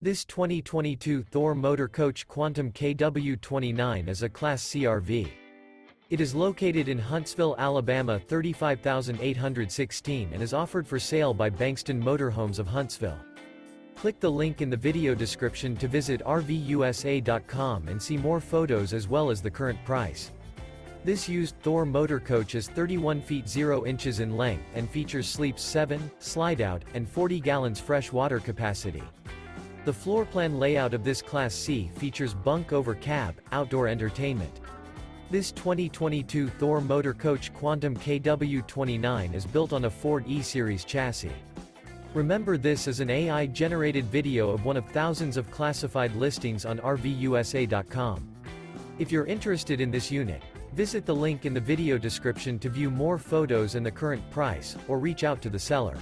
This 2022 Thor Motor Coach Quantum KW29 is a Class C RV. It is located in Huntsville, Alabama 35816 and is offered for sale by Bankston Motorhomes of Huntsville. Click the link in the video description to visit RVUSA.com and see more photos as well as the current price. This used Thor motor coach is 31 feet 0 inches in length and features sleeps 7, Slideout, and 40 gallons fresh water capacity. The floor plan layout of this Class C features Bunk Over Cab, outdoor entertainment. This 2022 Thor Motor Coach Quantum KW29 is built on a Ford E-Series chassis. Remember, this is an AI-generated video of one of thousands of classified listings on RVUSA.com. If you're interested in this unit, visit the link in the video description to view more photos and the current price, or reach out to the seller.